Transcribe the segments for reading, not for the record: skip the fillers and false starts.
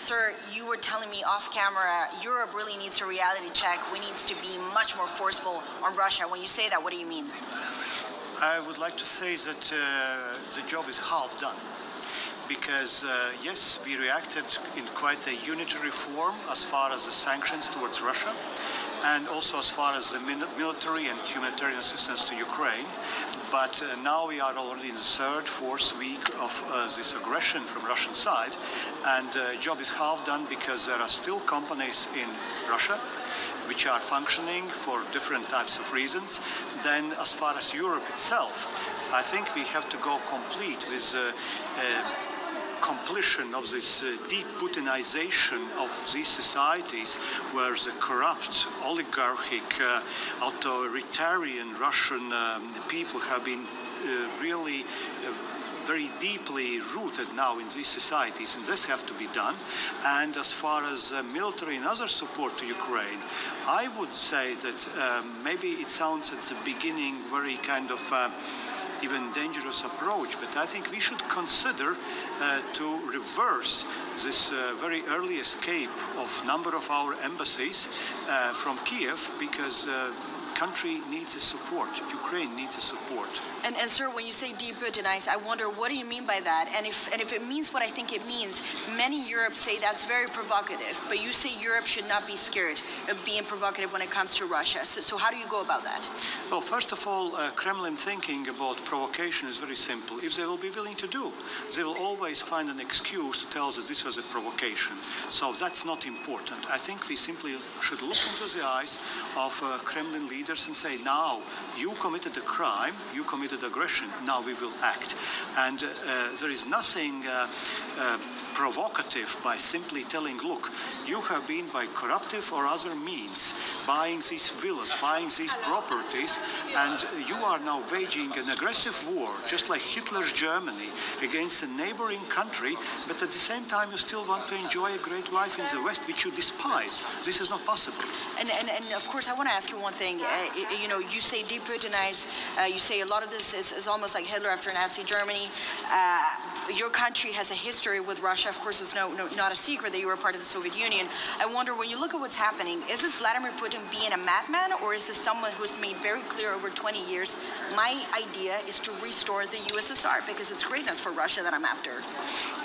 Sir, you were telling me off camera, Europe really needs a reality check. We need to be much more forceful on Russia. When you say that, what do you mean? I would like to say that the job is half done. Because yes, we reacted in quite a unitary form as far as the sanctions towards Russia, and also as far as the military and humanitarian assistance to Ukraine. But now we are already in the third, fourth week of this aggression from Russian side, and the job is half done because there are still companies in Russia which are functioning for different types of reasons. Then as far as Europe itself, I think we have to go complete with completion of this deep Putinization of these societies, where the corrupt, oligarchic, authoritarian Russian people have been really very deeply rooted now in these societies, and this has to be done. And as far as military and other support to Ukraine, I would say that maybe it sounds at the beginning very kind of even dangerous approach, but I think we should consider to reverse this very early escape of number of our embassies from Kiev, because country needs a support. Ukraine needs a support. And sir, when you say deputinize, I wonder, what do you mean by that? And if it means what I think it means, many Europe say that's very provocative, but you say Europe should not be scared of being provocative when it comes to Russia. So how do you go about that? Well, first of all, Kremlin thinking about provocation is very simple. If they will be willing to do, they will always find an excuse to tell that this was a provocation. So that's not important. I think we simply should look into the eyes of Kremlin leaders and say, now you committed a crime, you committed aggression, now we will act. And there is nothing provocative by simply telling, look, you have been by corruptive or other means buying these villas, buying these properties, and you are now waging an aggressive war, just like Hitler's Germany, against a neighboring country, but at the same time you still want to enjoy a great life in the West, which you despise. This is not possible. And of course, I want to ask you one thing. You know, you say deputinize, you say a lot of this is almost like Hitler after Nazi Germany. Your country has a history with Russia. Of course, it's not a secret that you were part of the Soviet Union. I wonder, when you look at what's happening, is this Vladimir Putin being a madman, or is this someone who's made very clear over 20 years, my idea is to restore the USSR because it's greatness for Russia that I'm after?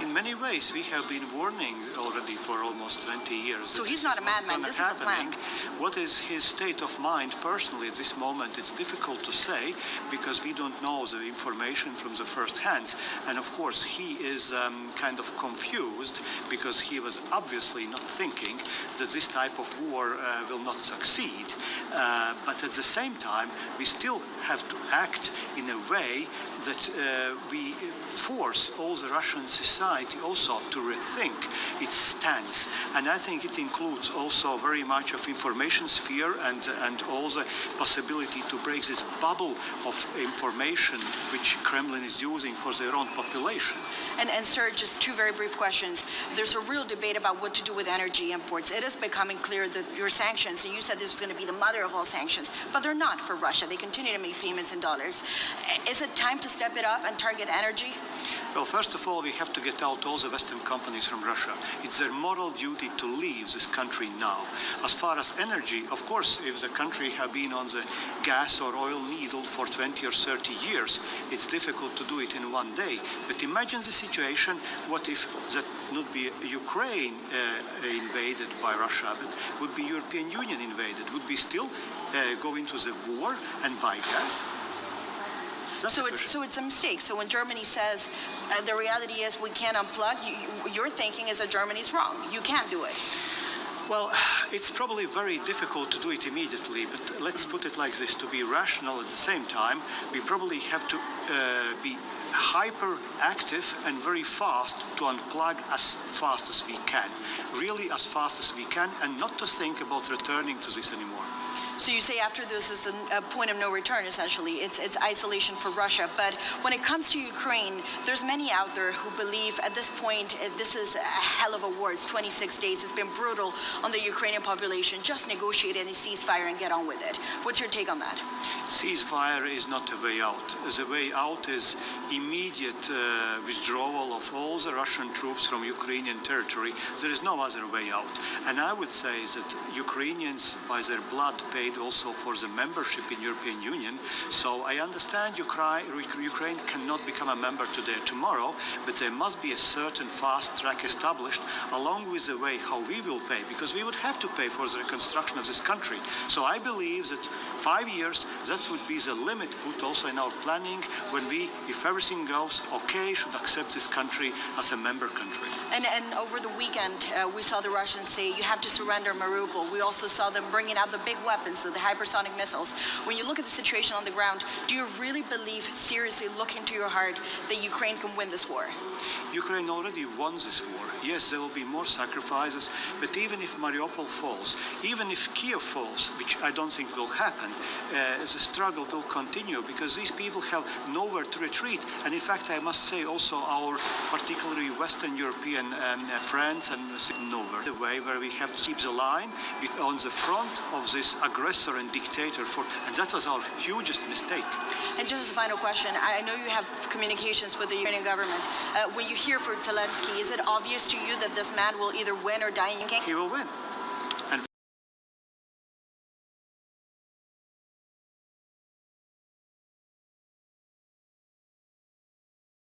In many ways, we have been warning already for almost 20 years. So he's not a madman, this is a plan. What is his state of mind personally at this moment? It's difficult to say because we don't know the information from the first hands. And of course, he is kind of confused because he was obviously not thinking that this type of war will not succeed. But at the same time, we still have to act in a way that we force all the Russian society also to rethink its stance. And I think it includes also very much of information sphere and all the possibility to break this bubble of information which Kremlin is using for their own population. And sir, just two very brief questions. There's a real debate about what to do with energy imports. It is becoming clear that your sanctions, and you said this was going to be the mother of all sanctions, but they're not for Russia. They continue to make payments in dollars. Is it time to step it up and target energy? Well, first of all, we have to get out all the Western companies from Russia. It's their moral duty to leave this country now. As far as energy, of course, if the country have been on the gas or oil needle for 20 or 30 years, it's difficult to do it in one day. But imagine the situation, what if that not be Ukraine invaded by Russia, but would be European Union invaded? Would we still go into the war and buy gas? So it's a mistake. So when Germany says the reality is we can't unplug, your thinking is that Germany's wrong. You can't do it. Well, it's probably very difficult to do it immediately, but let's put it like this. To be rational at the same time, we probably have to be hyperactive and very fast to unplug as fast as we can. Really as fast as we can, and not to think about returning to this anymore. So you say after this is a point of no return, essentially. It's isolation for Russia. But when it comes to Ukraine, there's many out there who believe at this point this is a hell of a war. It's 26 days. It's been brutal on the Ukrainian population. Just negotiate any ceasefire and get on with it. What's your take on that? Ceasefire is not a way out. The way out is immediate withdrawal of all the Russian troops from Ukrainian territory. There is no other way out. And I would say that Ukrainians, by their blood, paid also for the membership in European Union. So I understand Ukraine cannot become a member today or tomorrow, but there must be a certain fast track established along with the way how we will pay, because we would have to pay for the reconstruction of this country. So I believe that 5 years, that would be the limit put also in our planning when we, if everything goes okay, should accept this country as a member country. And over the weekend, we saw the Russians say you have to surrender Mariupol. We also saw them bringing out the big weapons, the hypersonic missiles. When you look at the situation on the ground, do you really believe, seriously look into your heart, that Ukraine can win this war? Ukraine already won this war. Yes, there will be more sacrifices, but even if Mariupol falls, even if Kiev falls, which I don't think will happen, the struggle will continue because these people have nowhere to retreat. And in fact, I must say also our particularly Western European friends and nowhere. The way where we have to keep the line on the front of this aggressor and dictator, and that was our hugest mistake. And just as a final question, I know you have communications with the Ukrainian government. When you hear for Zelensky, is it obvious to you that this man will either win or die in game? He will win.